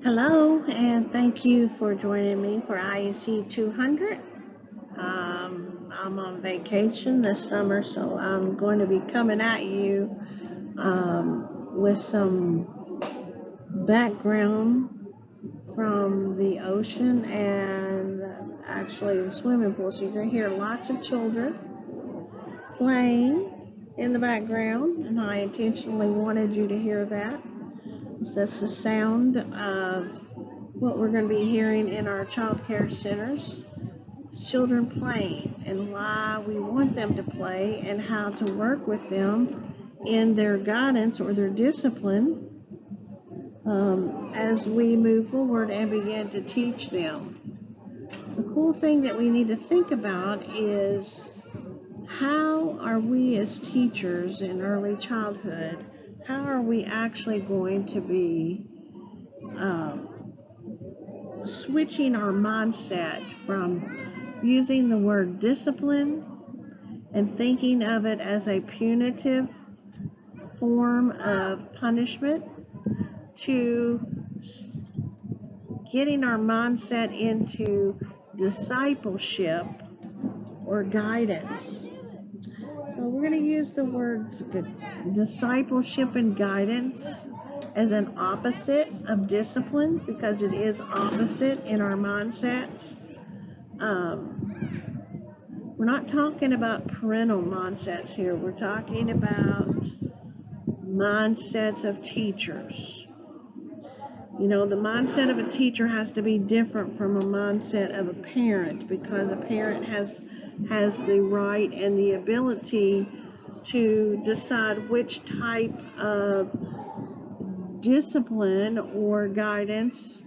Hello, and thank you for joining me for IEC 200. I'm on vacation this summer, so I'm going to be coming at you with some background from the ocean and actually the swimming pool. So you're going to hear lots of children playing in the background, and I intentionally wanted you to hear that. That's the sound of what we're going to be hearing in our child care centers. Children playing and why we want them to play and how to work with them in their guidance or their discipline as we move forward and begin to teach them. The cool thing that we need to think about is how are we as teachers in early childhood, how are we actually going to be switching our mindset from using the word discipline and thinking of it as a punitive form of punishment to getting our mindset into discipleship or guidance. So we're going to use the words discipleship and guidance as an opposite of discipline because it is opposite in our mindsets. We're not talking about parental mindsets here. We're talking about mindsets of teachers. You know, the mindset of a teacher has to be different from a mindset of a parent because a parent has the right and the ability to decide which type of discipline or guidance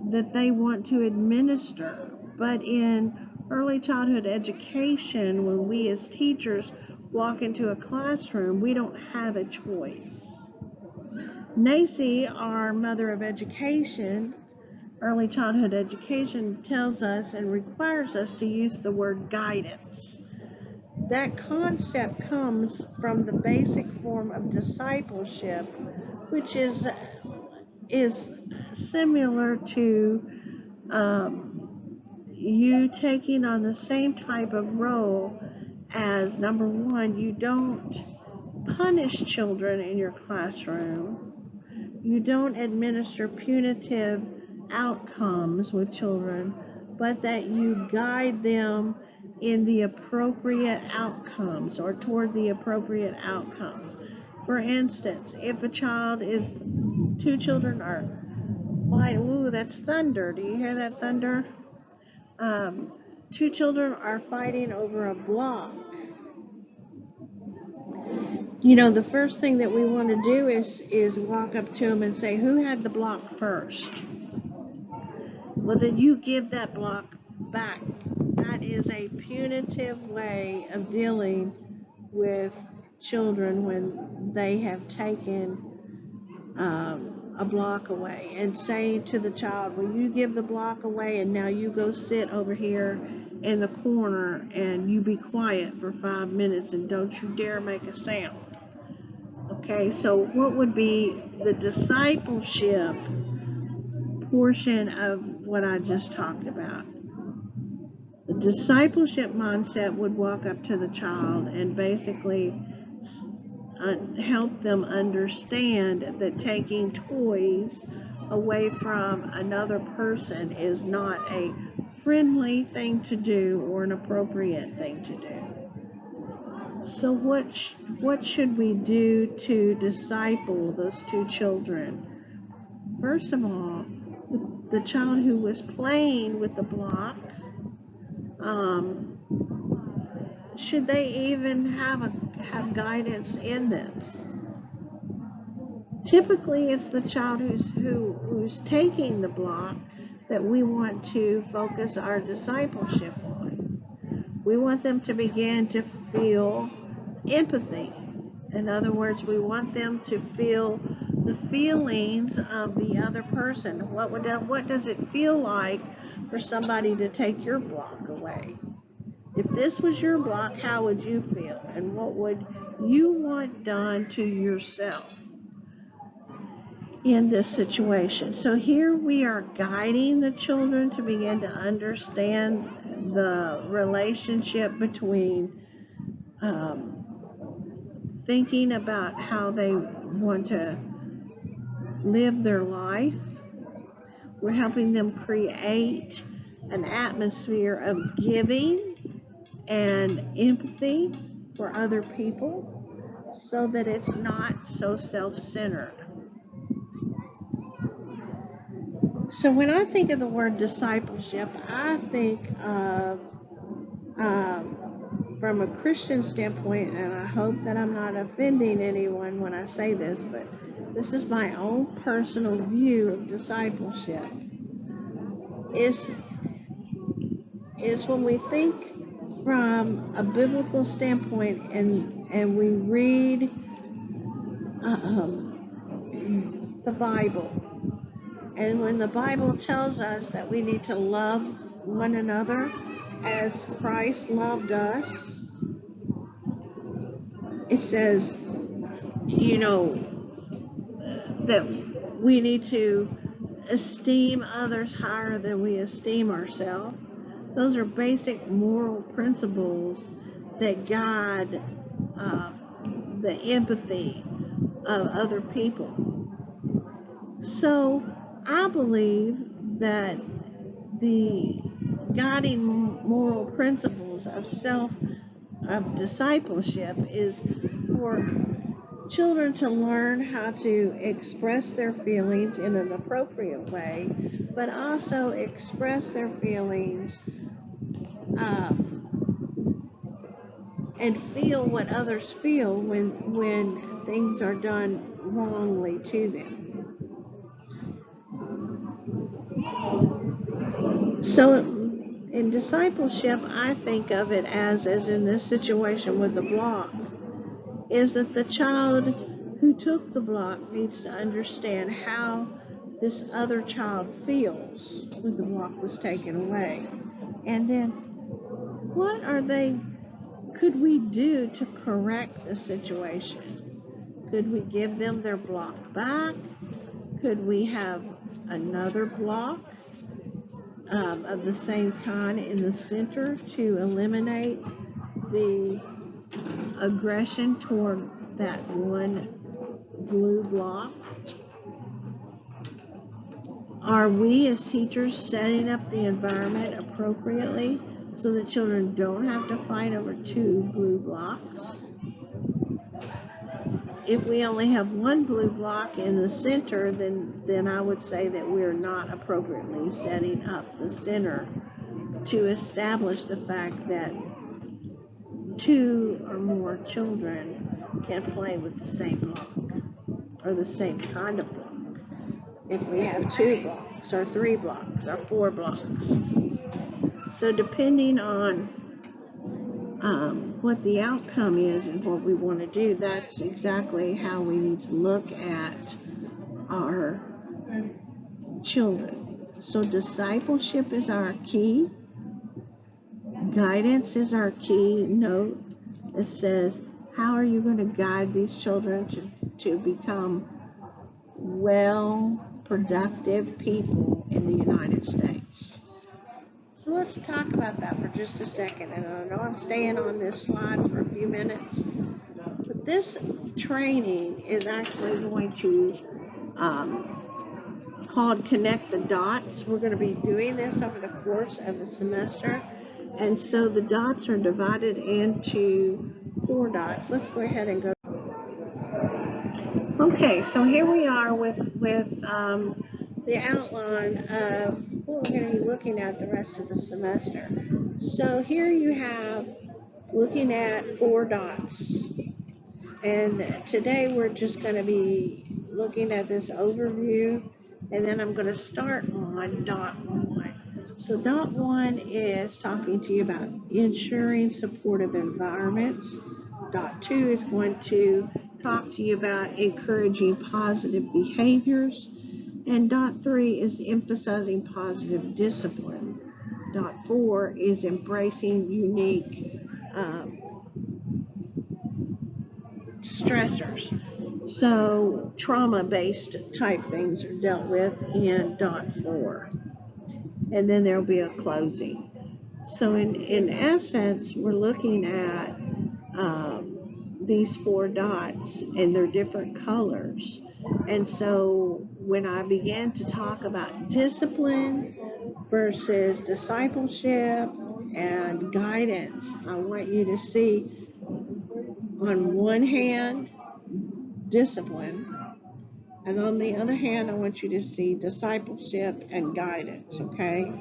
that they want to administer. But in early childhood education, when we as teachers walk into a classroom, we don't have a choice. NACCE, our mother of education, early childhood education, tells us and requires us to use the word guidance. That concept comes from the basic form of discipleship, which is similar to you taking on the same type of role as, number one, you don't punish children in your classroom. You don't administer punitive outcomes with children, but that you guide them in the appropriate outcomes or toward the appropriate outcomes. For instance, if a child is, two children are fighting, ooh, that's thunder. Do you hear that thunder? Two children are fighting over a block. You know, the first thing that we want to do is walk up to them and say, who had the block first? Well, then you give that block back. That is a punitive way of dealing with children when they have taken a block away, and saying to the child, well, you give the block away and now you go sit over here in the corner and you be quiet for 5 minutes and don't you dare make a sound. Okay, so what would be the discipleship portion of what I just talked about? The discipleship mindset would walk up to the child and basically help them understand that taking toys away from another person is not a friendly thing to do or an appropriate thing to do. So what should we do to disciple those two children? First of all, the child who was playing with the block, should they even have guidance in this? Typically, it's the child who's taking the block that we want to focus our discipleship on. We want them to begin to feel empathy. In other words, we want them to feel the feelings of the other person. What does it feel like for somebody to take your block away? If this was your block, how would you feel? And what would you want done to yourself? in this situation. So here we are guiding the children to begin to understand the relationship between thinking about how they want to live their life. We're helping them create an atmosphere of giving and empathy for other people so that it's not so self-centered. So when I think of the word discipleship, I think of, from a Christian standpoint, and I hope that I'm not offending anyone when I say this, but this is my own personal view of discipleship, is when we think from a biblical standpoint and we read the Bible. And when the Bible tells us that we need to love one another as Christ loved us, it says, that we need to esteem others higher than we esteem ourselves. Those are basic moral principles that guide the empathy of other people. So I believe that the guiding moral principles of discipleship is for children to learn how to express their feelings in an appropriate way, but also express their feelings and feel what others feel when things are done wrongly to them. So in discipleship, I think of it as in this situation with the block, is that the child who took the block needs to understand how this other child feels when the block was taken away. And then what could we do to correct the situation? Could we give them their block back? Could we have another block of the same kind in the center to eliminate the aggression toward that one blue block? Are we as teachers setting up the environment appropriately so that children don't have to fight over two blue blocks? If we only have one blue block in the center, then I would say that we're not appropriately setting up the center to establish the fact that two or more children can play with the same block or the same kind of block. If we have 2 blocks or 3 blocks or 4 blocks. So depending on what the outcome is and what we want to do, that's exactly how we need to look at our children. So discipleship is our key. Guidance is our key note that says, how are you going to guide these children to become productive people in the United States? So let's talk about that for just a second. And I know I'm staying on this slide for a few minutes, but this training is actually going to called Connect the Dots. We're going to be doing this over the course of the semester. And so the dots are divided into 4 dots. Let's go ahead and go. Okay, so here we are with the outline of what we're going to be looking at the rest of the semester. So here you have looking at 4 dots. And today we're just going to be looking at this overview, and then I'm going to start on dot 1. So dot 1 is talking to you about ensuring supportive environments. Dot 2 is going to talk to you about encouraging positive behaviors. And dot 3 is emphasizing positive discipline. Dot 4 is embracing unique stressors. So trauma-based type things are dealt with in dot 4. And then there'll be a closing. So in essence, we're looking at these 4 dots and they're different colors. And so when I began to talk about discipline versus discipleship and guidance, I want you to see on one hand discipline, and on the other hand I want you to see discipleship and guidance, okay?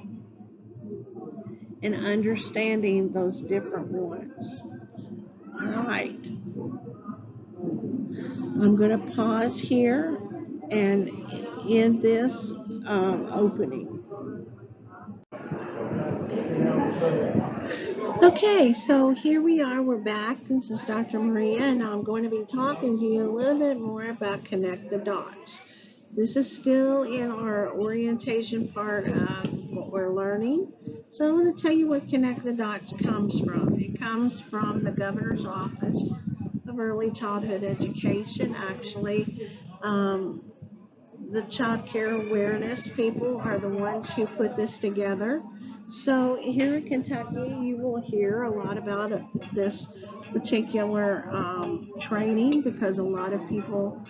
And understanding those different ones. All right, I'm going to pause here and end this opening. Okay, so here we are, we're back. This is Dr. Maria, and I'm going to be talking to you a little bit more about Connect the Dots. This is still in our orientation part of what we're learning. So I'm going to tell you what Connect the Dots comes from. It comes from the Governor's Office of Early Childhood Education. Actually, the child care awareness people are the ones who put this together. So here in Kentucky, you will hear a lot about this particular training because a lot of people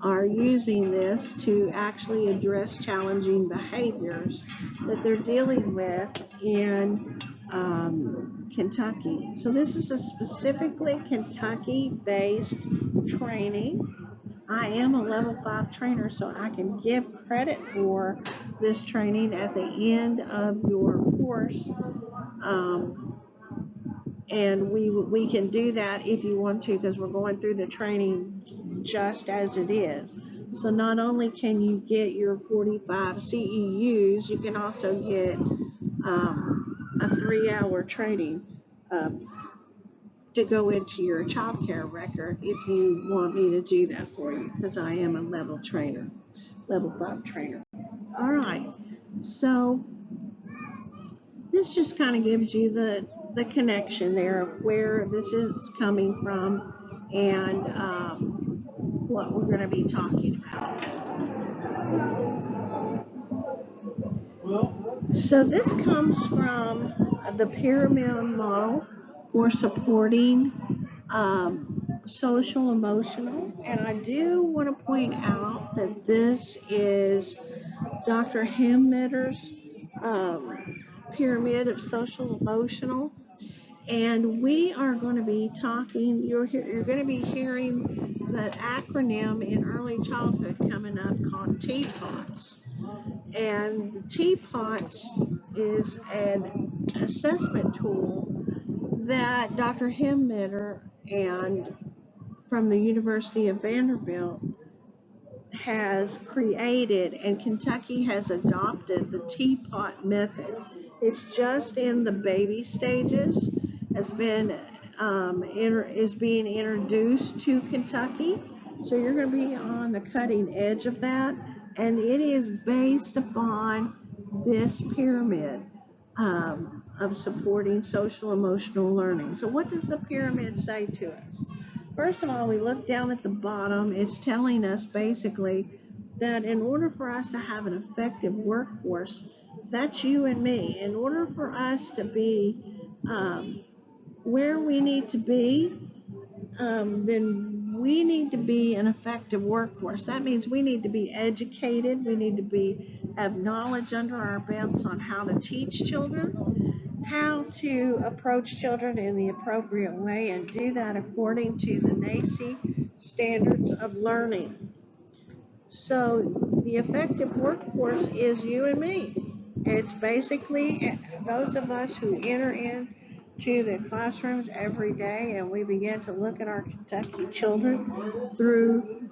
are using this to actually address challenging behaviors that they're dealing with in Kentucky. So this is a specifically Kentucky-based training. I am a level 5 trainer, so I can give credit for this training at the end of your course. And we can do that if you want to, because we're going through the training just as it is. So not only can you get your 45 CEUs, you can also get a 3-hour training to go into your child care record if you want me to do that for you, because I am a level 5 trainer. All right, so this just kind of gives you the connection there of where this is coming from and what we're going to be talking about. So this comes from the pyramid model for supporting social emotional, and I do want to point out that this is Dr. Hemmetter's pyramid of social emotional, and we are going to be talking, you're going to be hearing that acronym in early childhood coming up called TPOTS. And the TPOTS is an assessment tool that Dr. Hemmetter and from the University of Vanderbilt has created, and Kentucky has adopted the TPOT method. It's just in the baby stages, is being introduced to Kentucky. So you're going to be on the cutting edge of that, and it is based upon this pyramid of supporting social emotional learning. So what does the pyramid say to us? First of all, we look down at the bottom. It's telling us basically that in order for us to have an effective workforce, that's you and me. In order for us to be where we need to be, then we need to be an effective workforce. That means we need to be educated. We need to have knowledge under our belts on how to teach children, how to approach children in the appropriate way, and do that according to the NAEYC standards of learning. So the effective workforce is you and me. It's basically those of us who enter into the classrooms every day, and we begin to look at our Kentucky children through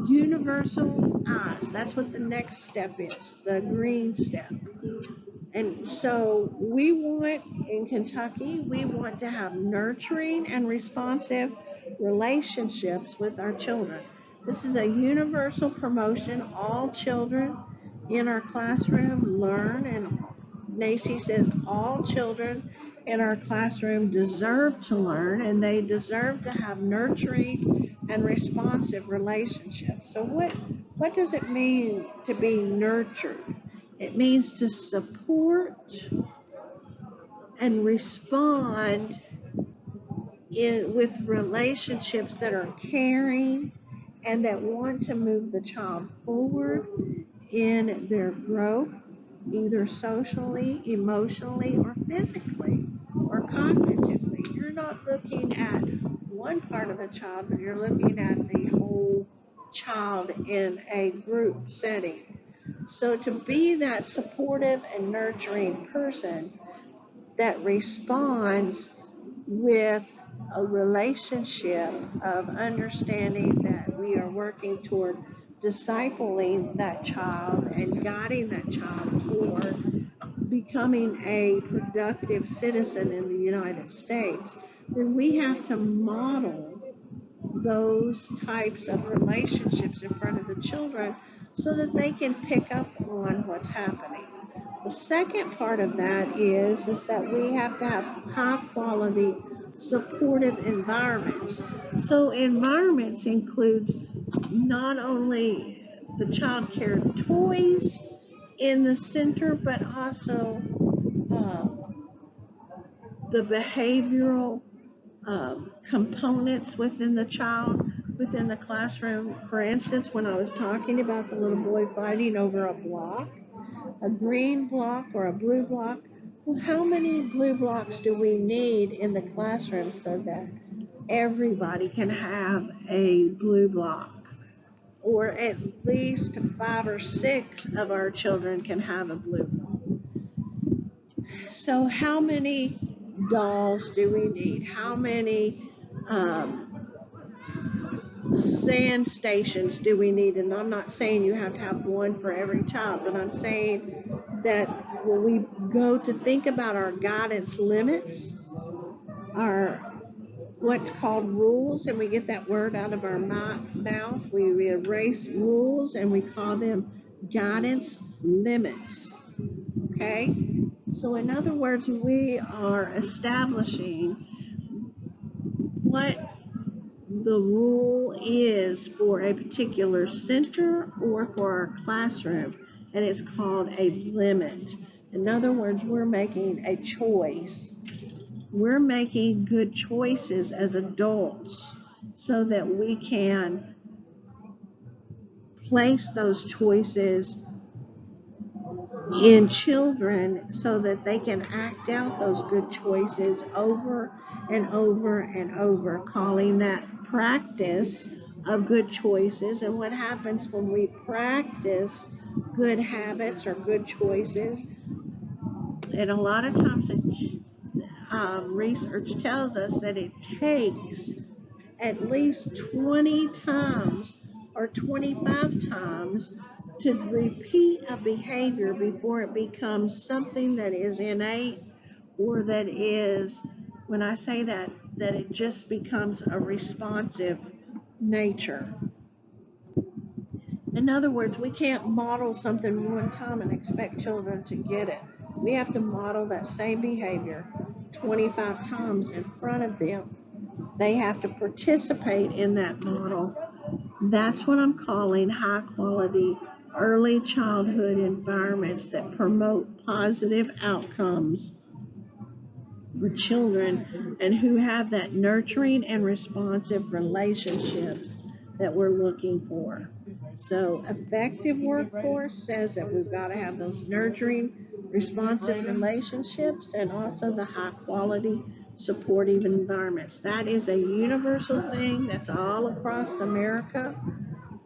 universal eyes. That's what the next step is, the green step. And so we want, in Kentucky, we want to have nurturing and responsive relationships with our children. This is a universal promotion. All children in our classroom learn, and NAEYC says all children in our classroom deserve to learn, and they deserve to have nurturing and responsive relationships. So what does it mean to be nurtured? It means to support and respond with relationships that are caring and that want to move the child forward in their growth, either socially, emotionally, or physically, or cognitively. You're not looking at one part of the child, but you're looking at the whole child in a group setting. So to be that supportive and nurturing person that responds with a relationship of understanding that we are working toward discipling that child and guiding that child toward becoming a productive citizen in the United States, then we have to model those types of relationships in front of the children so that they can pick up on what's happening. The second part of that is that we have to have high quality supportive environments. So environments includes not only the child care toys in the center, but also the behavioral components within the child, within the classroom. For instance, when I was talking about the little boy fighting over a block, a green block or a blue block, well, how many blue blocks do we need in the classroom so that everybody can have a blue block? Or at least 5 or 6 of our children can have a blue block. So how many dolls do we need? How many sand stations do we need? And I'm not saying you have to have one for every child, but I'm saying that when we go to think about our guidance limits, our what's called rules, and we get that word out of our mouth, we erase rules and we call them guidance limits. Okay? So in other words, we are establishing what the rule is for a particular center or for our classroom, and it's called a limit. In other words, we're making a choice. We're making good choices as adults so that we can place those choices in children so that they can act out those good choices over and over and over, calling that practice of good choices. And what happens when we practice good habits or good choices, and a lot of times research tells us that it takes at least 20 times or 25 times to repeat a behavior before it becomes something that is innate, or that is, when I say that it just becomes a responsive nature. In other words, we can't model something one time and expect children to get it. We have to model that same behavior 25 times in front of them. They have to participate in that model. That's what I'm calling high quality early childhood environments that promote positive outcomes for children and who have that nurturing and responsive relationships that we're looking for. So effective workforce says that we've got to have those nurturing, responsive relationships and also the high quality supportive environments. That is a universal thing that's all across America.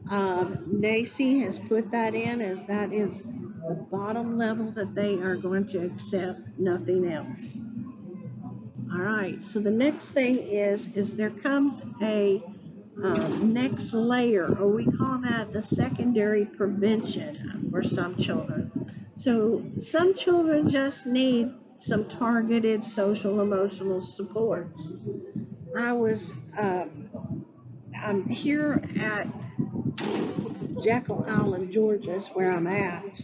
NACCE has put that in as that is the bottom level that they are going to accept, nothing else. All right, so the next thing is there comes a next layer, or we call that the secondary prevention for some children. So some children just need some targeted social emotional supports. I'm here at Jekyll Island, Georgia is where I'm at,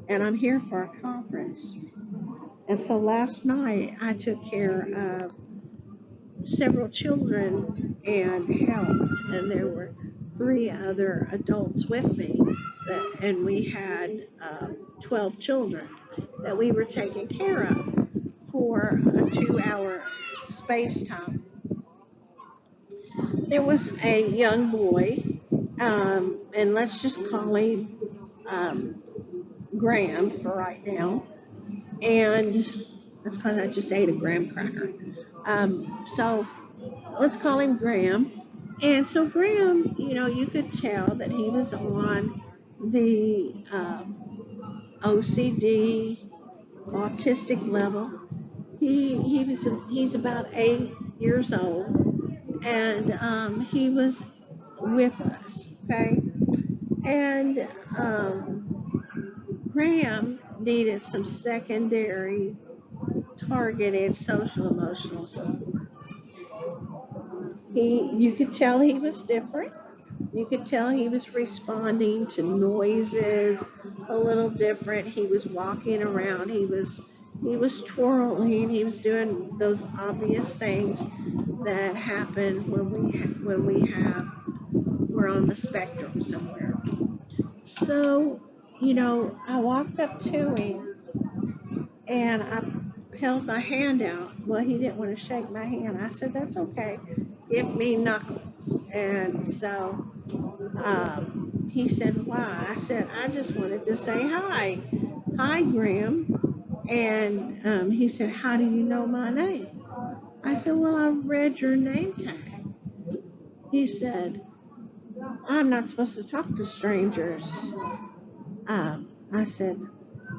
and I'm here for a conference. And so last night I took care of several children and helped, and there were 3 other adults with me, and we had 12 children that we were taking care of for a 2 hour space time. There was a young boy, and let's just call him um, Graham for right now, and that's because I just ate a graham cracker. So let's call him Graham. And so Graham, you could tell that he was on the OCD autistic level. He's about 8 years old, and he was with us. Okay, and Graham needed some secondary targeted social emotional support. You could tell he was different. You could tell he was responding to noises a little different. He was walking around. He was twirling. He was doing those obvious things that happen we're on the spectrum somewhere. So, I walked up to him and I held my hand out. Well, he didn't want to shake my hand. I said, "That's okay. Give me knuckles." And so he said, "Why?" I said, "I just wanted to say hi. Hi, Graham." And he said, "How do you know my name?" I said, "Well, I read your name tag." He said, "I'm not supposed to talk to strangers." I said,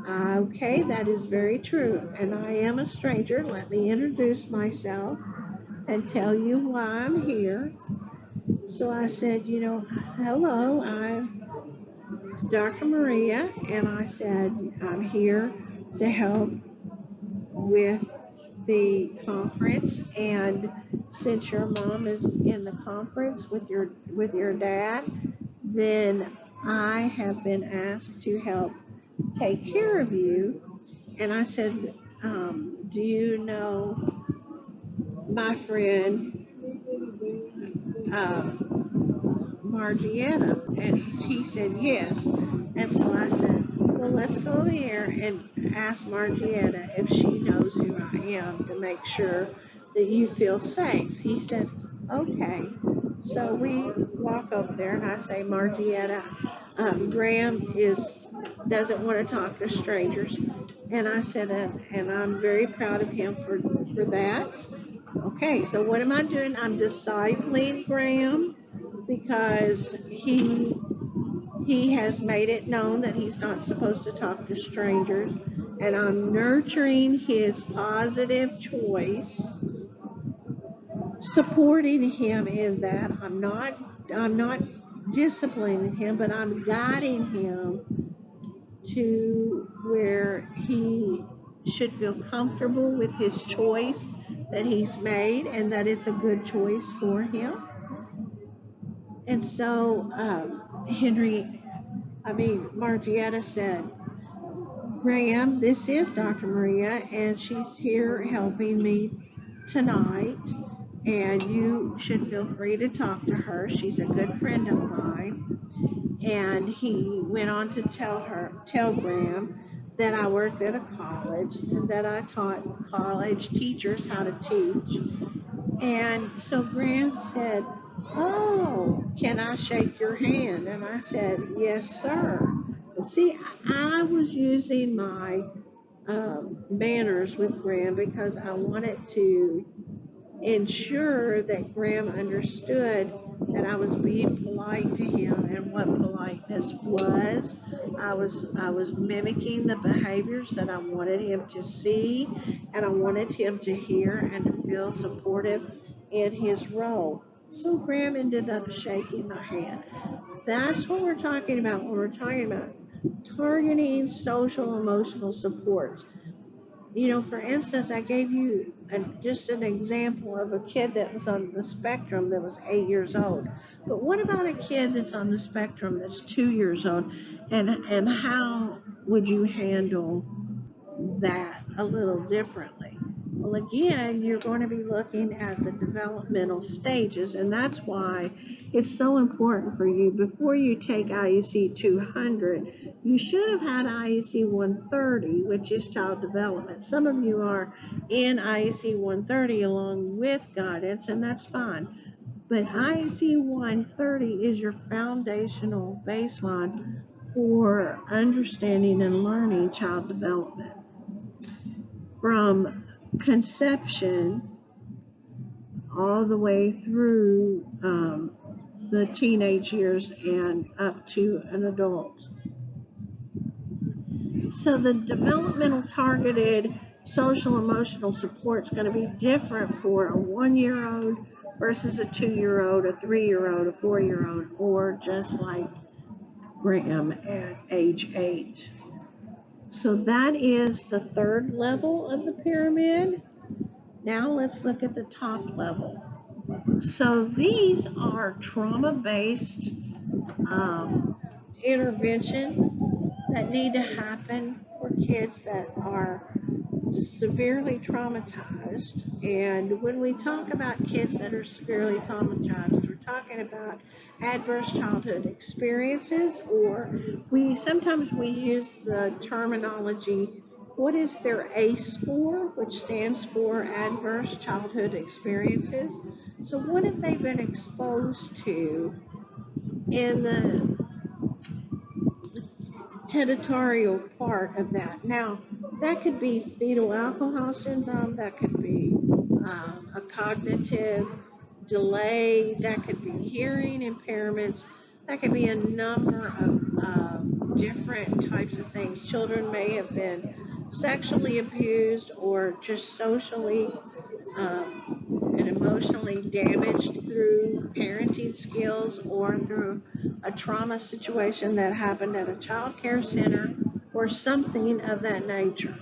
"Okay, that is very true. And I am a stranger. Let me introduce myself and tell you why I'm here." So I said, "Hello, I'm Dr. Maria." And I said, "I'm here to help with the conference. And since your mom is in the conference with your dad, then I have been asked to help take care of you." And I said, "Do you know my friend Margietta?" And he said, "Yes." And so I said, "Well, let's go over here and ask Margietta if she knows who I am to make sure that you feel safe." He said, "Okay." So we walk over there and I say, "Margietta, Graham doesn't want to talk to strangers." And I said, and I'm very proud of him for that. Okay, so what am I doing? I'm discipling Graham because he has made it known that he's not supposed to talk to strangers, and I'm nurturing his positive choice, supporting him in that. I'm not disciplining him, but I'm guiding him to where he should feel comfortable with his choice that he's made and that it's a good choice for him. And so Margietta said, "Graham, this is Dr. Maria, and she's here helping me tonight, and you should feel free to talk to her. She's a good friend of mine." And he went on to tell Graham that I worked at a college and that I taught college teachers how to teach. And so Graham said, "Oh, can I shake your hand?" And I said, "Yes, sir." See, I was using my manners with Graham because I wanted to ensure that Graham understood that I was being polite to him and what politeness was. I was mimicking the behaviors that I wanted him to see, and I wanted him to hear and to feel supportive in his role. So Graham ended up shaking my hand. That's what we're talking about when we're talking about targeting social emotional support. For instance, I gave you just an example of a kid that was on the spectrum that was 8 years old. But what about a kid that's on the spectrum that's 2 years old? And how would you handle that a little differently? Well, again, you're going to be looking at the developmental stages, and that's why it's so important for you. Before you take IEC 200, you should have had IEC 130, which is child development. Some of you are in IEC 130 along with guidance, and that's fine. But IEC 130 is your foundational baseline for understanding and learning child development. From conception all the way through the teenage years and up to an adult. So the developmental targeted social emotional support is going to be different for a 1-year-old versus a 2-year-old, a 3-year-old, a 4-year-old, or just like Graham at age 8. So that is the third level of the pyramid. Now let's look at the top level. So these are trauma-based intervention that need to happen for kids that are severely traumatized. And when we talk about kids that are severely traumatized, we're talking about adverse childhood experiences, or sometimes we use the terminology, what is their ACE score, which stands for adverse childhood experiences. So what have they been exposed to in the territorial part of that? Now, that could be fetal alcohol syndrome, that could be a cognitive delay, that could be hearing impairments, that could be a number of different types of things. Children may have been sexually abused or just socially and emotionally damaged through parenting skills or through a trauma situation that happened at a child care center or something of that nature.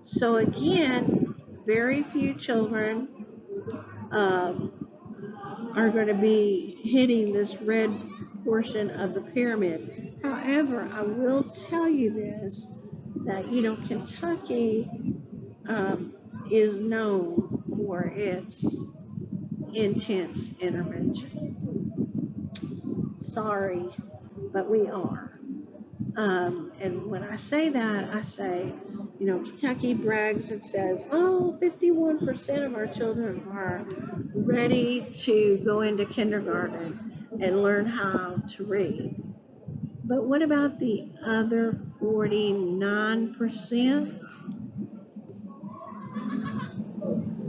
So again, very few children are going to be hitting this red portion of the pyramid. However, I will tell you this, that, Kentucky is known for its intense intervention. Sorry, but we are. And when I say that, I say, Kentucky brags and says, 51% of our children are ready to go into kindergarten and learn how to read. But what about the other 49%?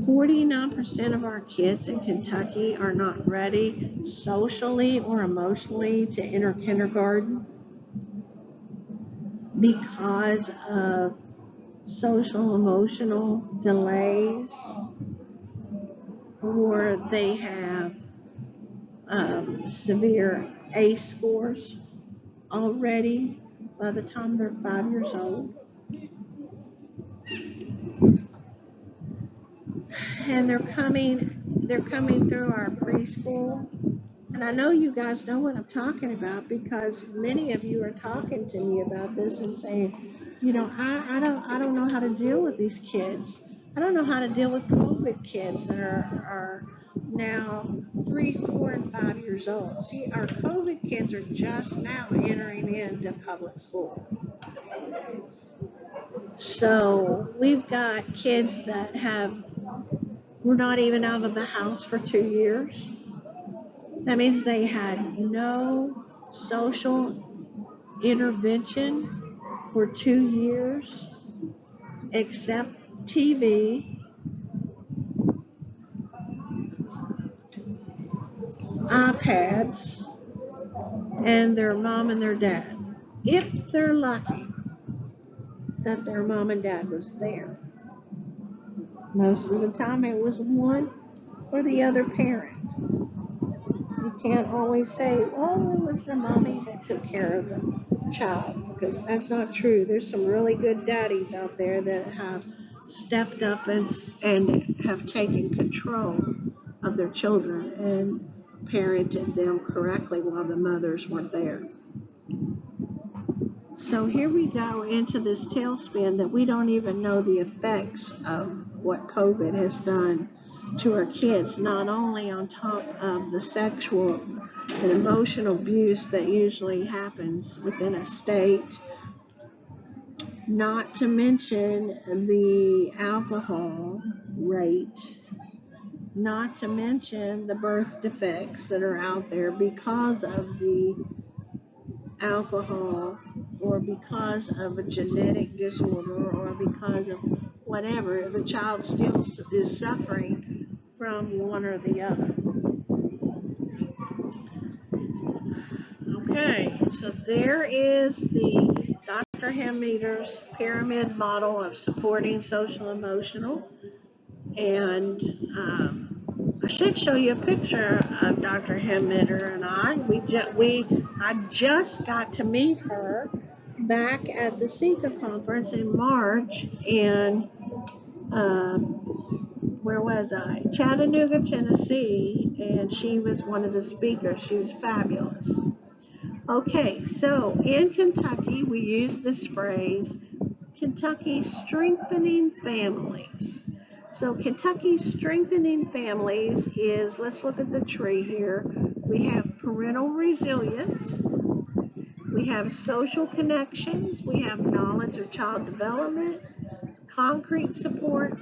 49% of our kids in Kentucky are not ready socially or emotionally to enter kindergarten because of social emotional delays, or they have severe ACE scores already by the time they're 5 years old. And they're coming through our preschool. And I know you guys know what I'm talking about, because many of you are talking to me about this and saying, I don't know how to deal with these kids. I don't know how to deal with COVID kids that are now 3, 4, and 5 years old. See, our COVID kids are just now entering into public school. So we've got kids that were not even out of the house for 2 years. That means they had no social intervention for 2 years except TV, iPads, and their mom and their dad. If they're lucky that their mom and dad was there. Most of the time it was one or the other parent. You can't always say, it was the mommy that took care of the child, because that's not true. There's some really good daddies out there that have stepped up and have taken control of their children and parented them correctly while the mothers weren't there. So here we go into this tailspin that we don't even know the effects of what COVID has done to our kids, not only on top of the sexual and emotional abuse that usually happens within a state, not to mention the alcohol rate, not to mention the birth defects that are out there because of the alcohol, or because of a genetic disorder, or because of whatever. The child still is suffering from one or the other. Okay, so there is the Dr. Hemmeter's pyramid model of supporting social emotional. And I should show you a picture of Dr. Hemmeter and I. I just got to meet her back at the Seeker conference in March, and where was I? Chattanooga, Tennessee, and she was one of the speakers. She was fabulous. Okay, so in Kentucky, we use this phrase, Kentucky strengthening families. So Kentucky strengthening families is, let's look at the tree here. We have parental resilience, we have social connections, we have knowledge of child development, concrete support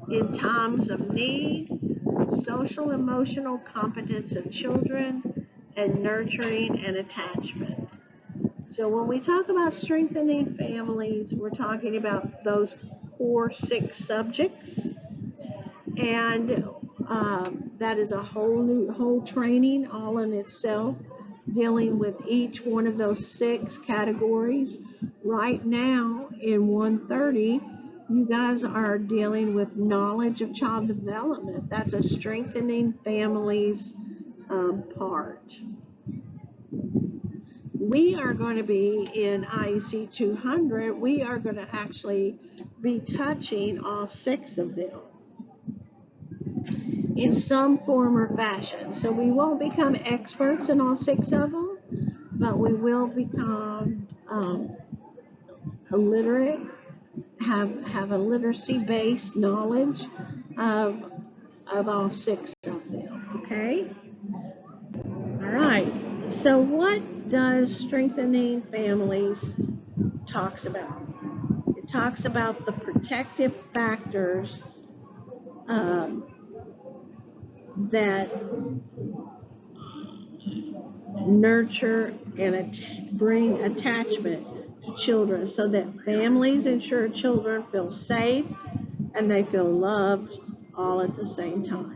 in times of need, social emotional competence of children, and nurturing and attachment. So when we talk about strengthening families, we're talking about those core 6 subjects, and that is a whole training all in itself, dealing with each one of those 6 categories. Right now in 130, you guys are dealing with knowledge of child development. That's a strengthening families part. We are going to be in IEC 200, we are going to actually be touching all 6 of them in some form or fashion. So we won't become experts in all 6 of them, but we will become illiterate, have a literacy-based knowledge of all 6 of them, okay? All right, so what does strengthening families talks about? It talks about the protective factors that nurture and bring attachment to children, so that families ensure children feel safe and they feel loved all at the same time.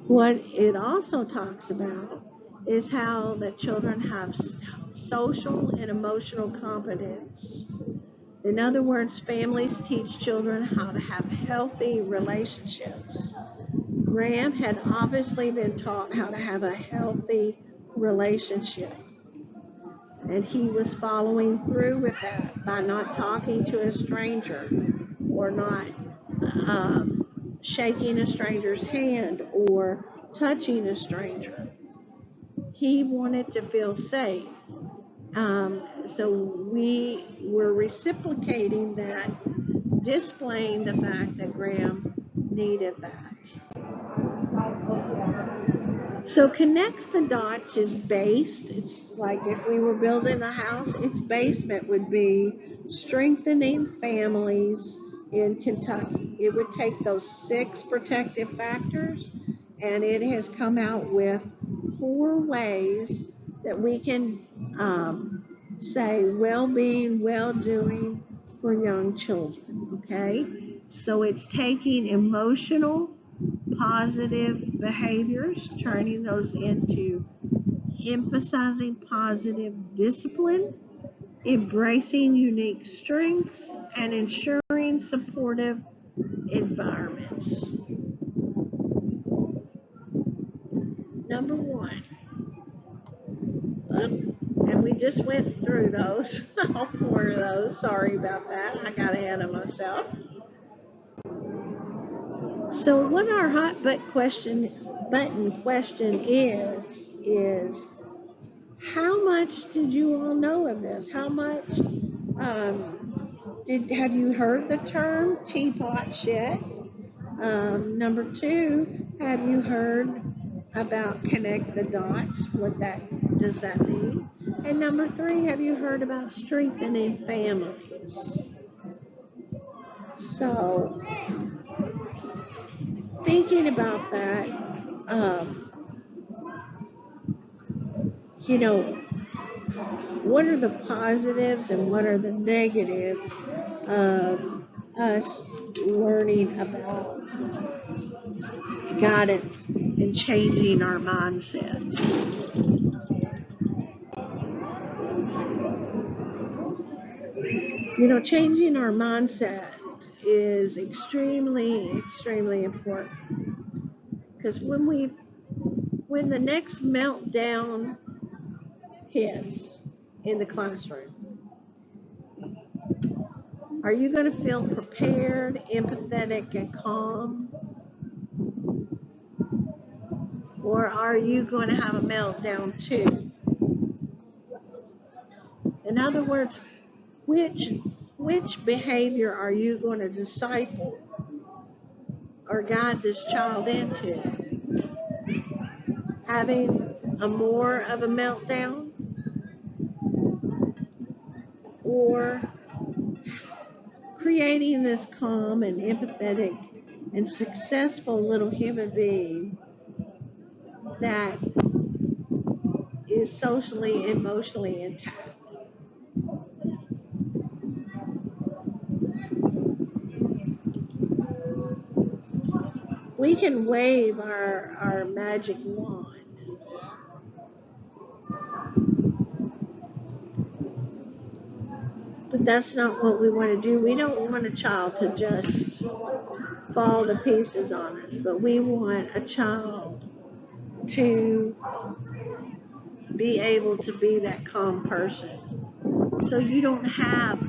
What it also talks about is how the children have social and emotional competence. In other words, families teach children how to have healthy relationships. Graham had obviously been taught how to have a healthy relationship, and he was following through with that by not talking to a stranger, or not shaking a stranger's hand or touching a stranger. He wanted to feel safe. So we were reciprocating that, displaying the fact that Graham needed that. So connects the dots is based. It's like if we were building a house, its basement would be strengthening families in Kentucky. It would take those 6 protective factors, and it has come out with 4 ways that we can say well-being, well-doing for young children, okay? So it's taking emotional, positive behaviors, turning those into emphasizing positive discipline, embracing unique strengths, and ensuring supportive environments. Number 1, and we just went through those, all 4 of those. Sorry about that, I got ahead of myself. So what our hot button question is how much much did you all know of this? How much have you heard the term teapot shit? Number two, have you heard about connect the dots? What does that mean? And number three, have you heard about strengthening families? So, thinking about that, um, you know, what are the positives and what are the negatives of us learning about guidance and changing our mindset? Changing our mindset is extremely, extremely important, because when the next meltdown hits in the classroom, are you going to feel prepared, empathetic, and calm? Or are you going to have a meltdown too? In other words, which behavior are you going to disciple or guide this child into? Having a more of a meltdown, or creating this calm and empathetic and successful little human being that is socially, emotionally intact? We can wave our magic wand, but that's not what we want to do. We don't want a child to just fall to pieces on us, but we want a child to be able to be that calm person. So you don't have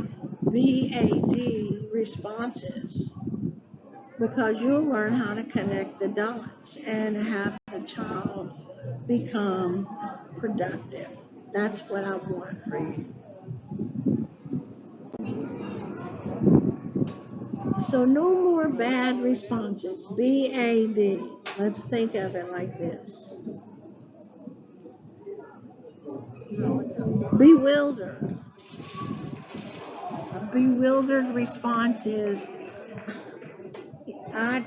BAD responses, because you'll learn how to connect the dots and have the child become productive. That's what I want for you. So no more bad responses. BAD. Let's think of it like this. Bewildered. A bewildered response is, I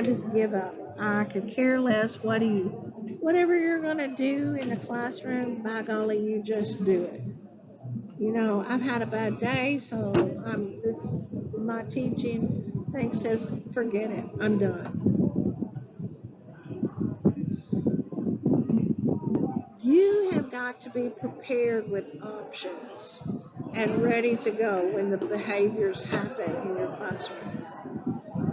just give up. I could care less. Whatever you're gonna do in the classroom, by golly, you just do it. I've had a bad day, so my teaching thing says, forget it. I'm done. You have got to be prepared with options and ready to go when the behaviors happen in your classroom.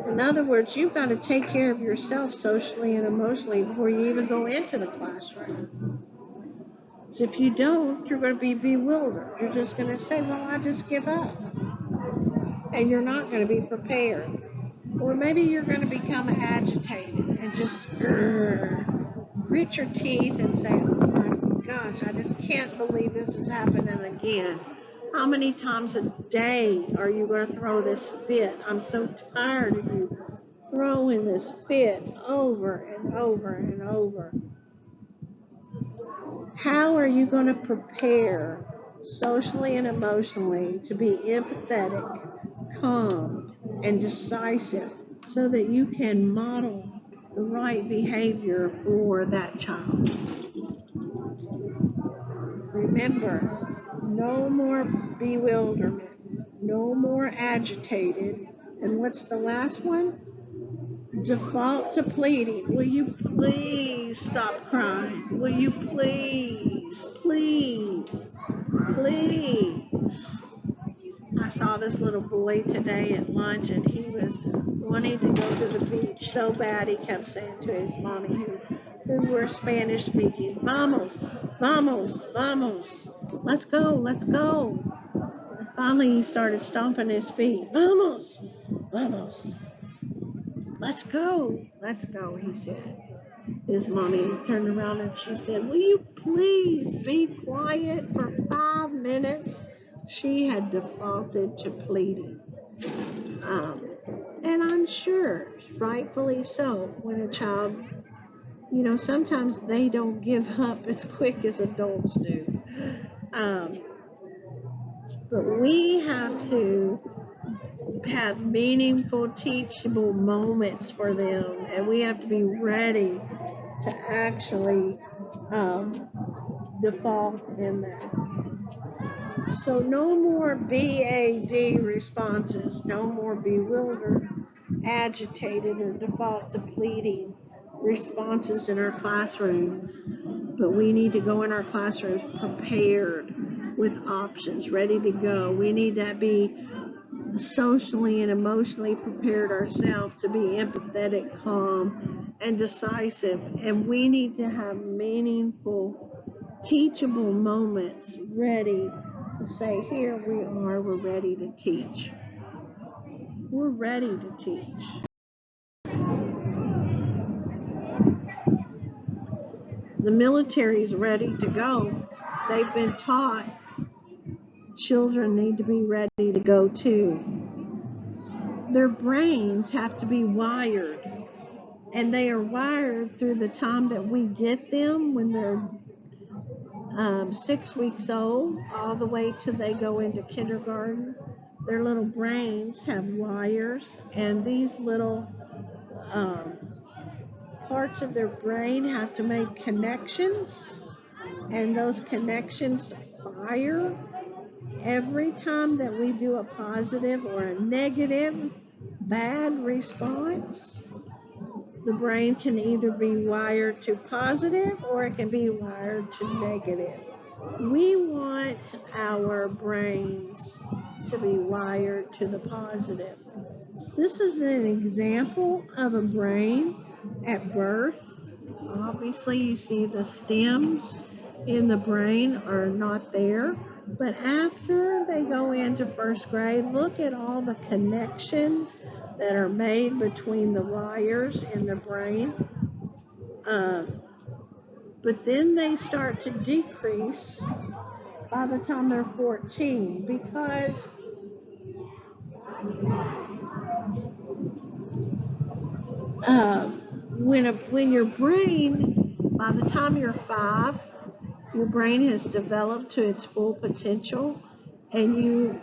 In other words, you've got to take care of yourself socially and emotionally before you even go into the classroom. So if you don't, you're going to be bewildered. You're just going to say, well, I just give up. And you're not going to be prepared. Or maybe you're going to become agitated and just grit your teeth and say, oh my gosh, I just can't believe this is happening again. How many times a day are you going to throw this fit? I'm so tired of you throwing this fit over and over and over. How are you going to prepare socially and emotionally to be empathetic, calm, and decisive so that you can model the right behavior for that child? Remember, no more bewilderment, no more agitated. And what's the last one? Default to pleading. Will you please stop crying? Will you please, please, please? I saw this little boy today at lunch, and he was wanting to go to the beach so bad. He kept saying to his mommy, who were Spanish speaking, vamos, vamos, vamos, let's go, let's go. And finally he started stomping his feet. Vamos, vamos, let's go, he said. His mommy turned around and she said, will you please be quiet? quiet for 5 minutes, she had defaulted to pleading. And I'm sure, rightfully so, when a child, sometimes they don't give up as quick as adults do. But we have to have meaningful, teachable moments for them, and we have to be ready to actually default in that. So no more BAD responses, no more bewildered, agitated, or default to pleading responses in our classrooms. But we need to go in our classrooms prepared with options, ready to go. We need to be socially and emotionally prepared ourselves to be empathetic, calm, and decisive. And we need to have meaningful, teachable moments ready to say, here we are, we're ready to teach. We're ready to teach. The military is ready to go. They've been taught children need to be ready to go too. Their brains have to be wired, and they are wired through the time that we get them when they're 6 weeks old, all the way till they go into kindergarten. Their little brains have wires, and these little parts of their brain have to make connections, and those connections fire every time that we do a positive or a negative, bad response. The brain can either be wired to positive or it can be wired to negative. We want our brains to be wired to the positive. This is an example of a brain at birth. Obviously, you see the stems in the brain are not there. But after they go into first grade, look at all the connections that are made between the wires in the brain. But then they start to decrease by the time they're 14, because when your brain, by the time you're 5, your brain has developed to its full potential, and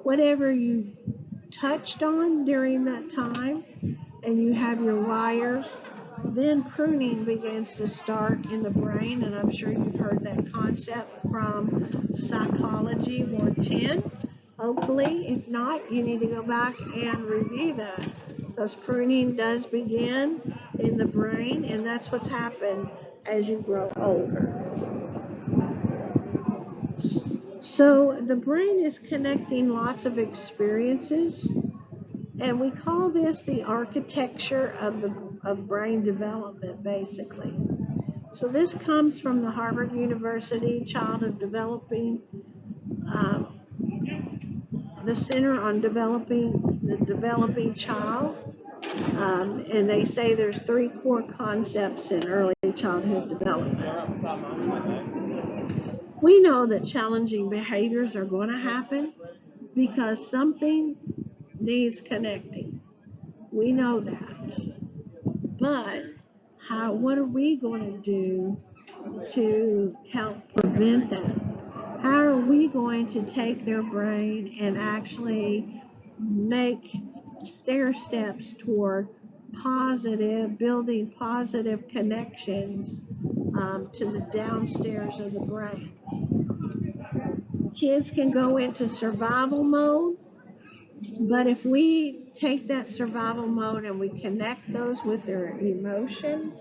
whatever you touched on during that time, and you have your wires, then pruning begins to start in the brain. And I'm sure you've heard that concept from Psychology 110. Hopefully, if not, you need to go back and review that, because pruning does begin in the brain, and that's what's happened as you grow older. So the brain is connecting lots of experiences, and we call this the architecture of brain development, basically. So this comes from the Harvard University Child of Developing, the Center on Developing the Developing Child, and they say there's 3 core concepts in early childhood development. We know that challenging behaviors are going to happen because something needs connecting. We know that. But what are we going to do to help prevent that? How are we going to take their brain and actually make stair steps toward building positive connections to the downstairs of the brain? Kids can go into survival mode, but if we take that survival mode and we connect those with their emotions,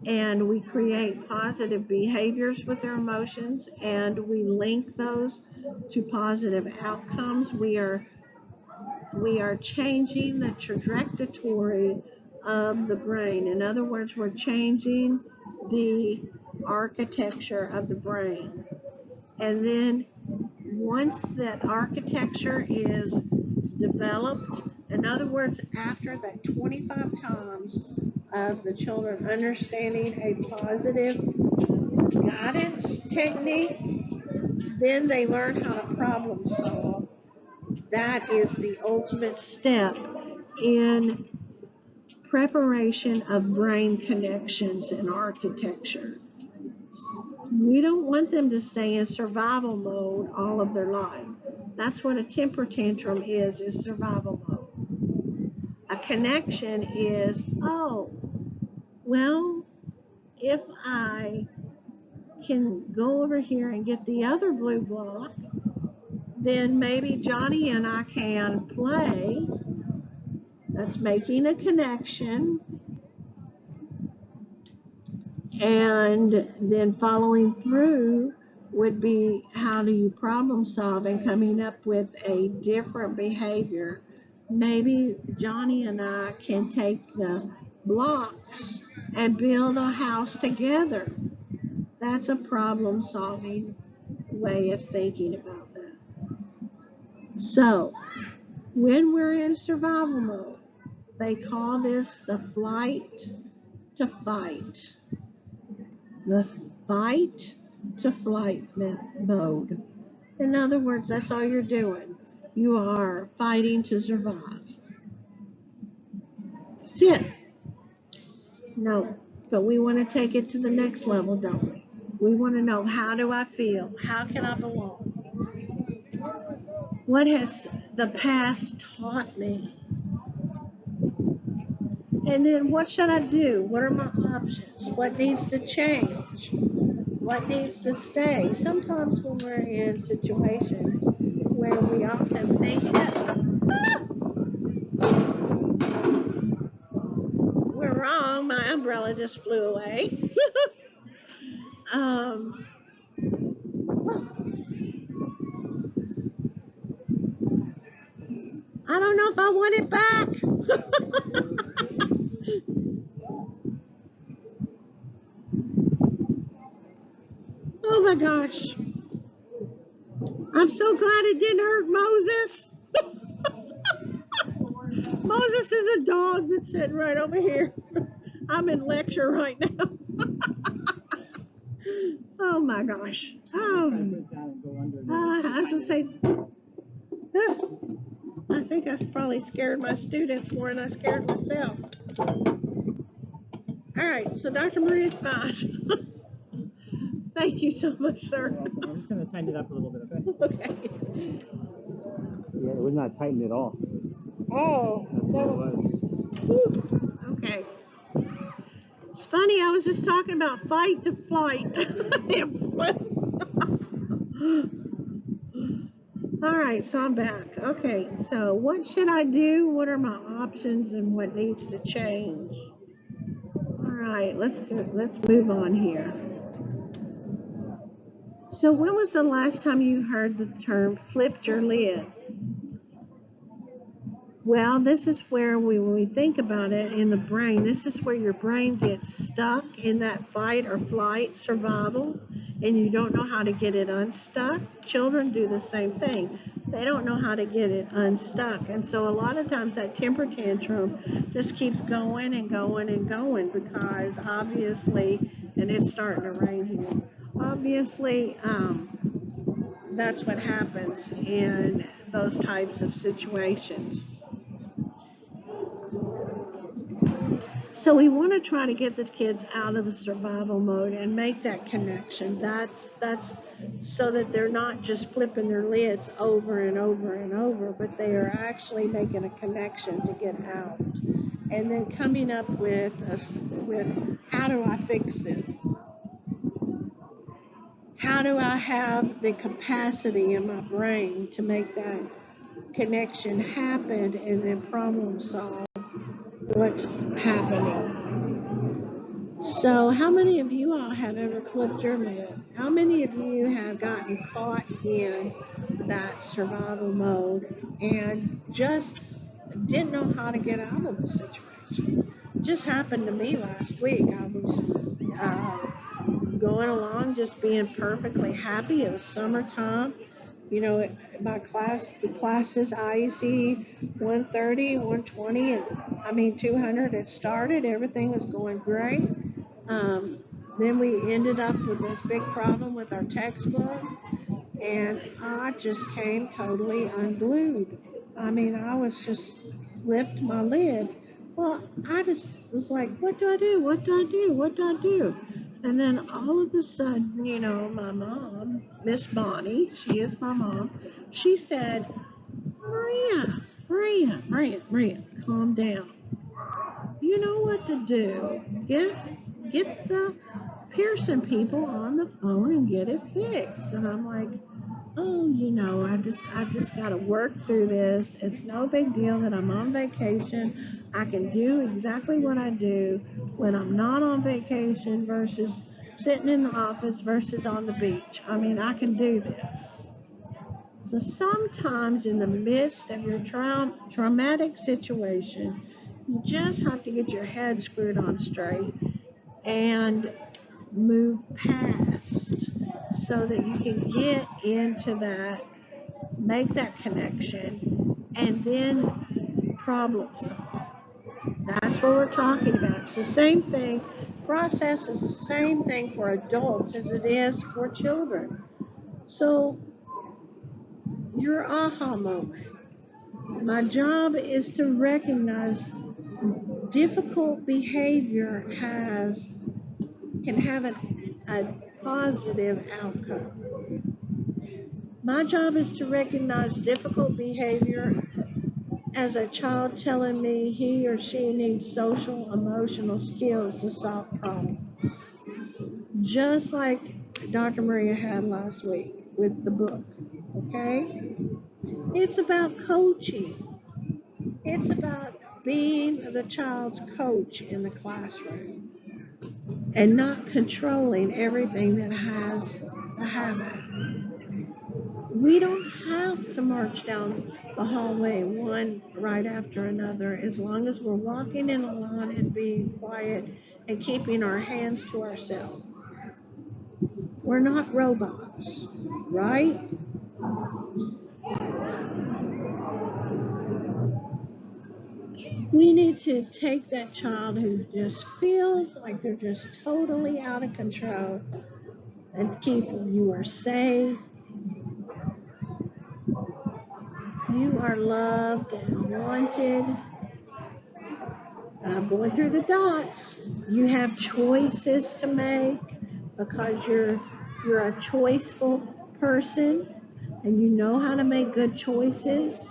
and we create positive behaviors with their emotions, and we link those to positive outcomes, we are changing the trajectory of the brain. In other words, we're changing the architecture of the brain. And then once that architecture is developed, in other words, after that 25 times of the children understanding a positive guidance technique, then they learn how to problem solve. That is the ultimate step in preparation of brain connections and architecture. We don't want them to stay in survival mode all of their life. That's what a temper tantrum is survival mode. A connection is, oh, well, if I can go over here and get the other blue block, then maybe Johnny and I can play. That's making a connection. And then following through would be, how do you problem solve and coming up with a different behavior. Maybe Johnny and I can take the blocks and build a house together. That's a problem solving way of thinking about that. So when we're in survival mode, they call this the flight to fight. The fight to flight mode. In other words, that's all you're doing. You are fighting to survive. That's it. No, but we want to take it to the next level, don't we? We want to know, how do I feel? How can I belong? What has the past taught me? And then what should I do? What are my options? What needs to change? What needs to stay? Sometimes when we're in situations where we often think that we're wrong, my umbrella just flew away. I don't know if I want it back. Oh my gosh. I'm so glad it didn't hurt Moses. Moses is a dog that's sitting right over here. I'm in lecture right now. Oh my gosh. Oh. I was going to say, I think I probably scared my students more than I scared myself. All right, so Dr. Maria's fine. Thank you so much, sir. I'm just going to tighten it up a little bit, okay? Okay. Yeah, it was not tightened at all. Oh. That's what it was. Whew. Okay. It's funny, I was just talking about fight to flight. All right, so I'm back. Okay, so what should I do? What are my options and what needs to change? All right, let's move on here. So when was the last time you heard the term flipped your lid? Well, this is where when we think about it in the brain, this is where your brain gets stuck in that fight or flight survival, and you don't know how to get it unstuck. Children do the same thing. They don't know how to get it unstuck. And so a lot of times that temper tantrum just keeps going and going and going, because obviously, and it's starting to rain here, obviously that's what happens in those types of situations. So we want to try to get the kids out of the survival mode and make that connection. That's so that they're not just flipping their lids over and over and over, but they are actually making a connection to get out. And then coming up with how do I fix this? How do I have the capacity in my brain to make that connection happen and then problem solve what's happening? So how many of you all have ever flipped your lid? How many of you have gotten caught in that survival mode and just didn't know how to get out of the situation? It just happened to me last week. I was going along just being perfectly happy. It was summertime. You know, my the classes, IEC 130, 120, and 200 had started. Everything was going great. Then we ended up with this big problem with our textbook, and I just came totally unglued. I mean, I was just lift my lid. Well, I just was like, what do I do? What do I do? What do I do? And then all of a sudden, my mom, Miss Bonnie, she is my mom, she said, Maria, calm down. You know what to do. Get the Pearson people on the phone and get it fixed. And I'm like, oh, I just got to work through this. It's no big deal that I'm on vacation. I can do exactly what I do when I'm not on vacation versus sitting in the office versus on the beach. I mean, I can do this. So sometimes in the midst of your traumatic situation, you just have to get your head screwed on straight and move past so that you can get into that, make that connection, and then problem solve. That's what we're talking about. It's the same thing. Process is the same thing for adults as it is for children. So your aha moment. My job is to recognize difficult behavior can have a positive outcome. My job is to recognize difficult behavior as a child telling me he or she needs social emotional skills to solve problems. Just like Dr. Maria had last week with the book. Okay? It's about coaching. It's about being the child's coach in the classroom and not controlling everything that has a habit. We don't have to march down the hallway one right after another as long as we're walking in a line and being quiet and keeping our hands to ourselves. We're not robots, right? We need to take that child who just feels like they're just totally out of control and keep them. You are safe. You are loved and wanted. I'm going through the dots. You have choices to make because you're a choiceful person and you know how to make good choices,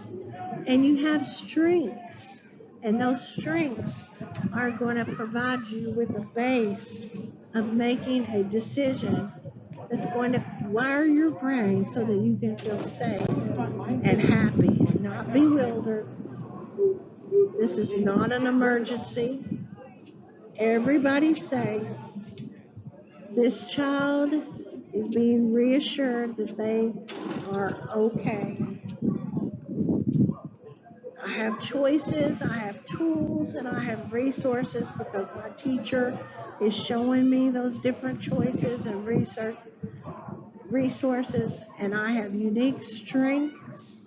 and you have strengths, and those strengths are going to provide you with a base of making a decision that's going to wire your brain so that you can feel safe and happy and not bewildered. This is not an emergency. Everybody's safe. This child is being reassured that they are okay. I have choices, I have tools, and I have resources because my teacher is showing me those different choices and resources, and I have unique strengths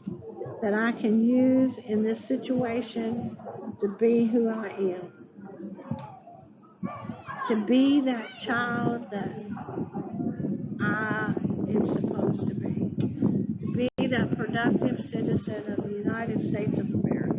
that I can use in this situation to be who I am. To be that child that I am supposed to be. To be that productive citizen of the United States of America.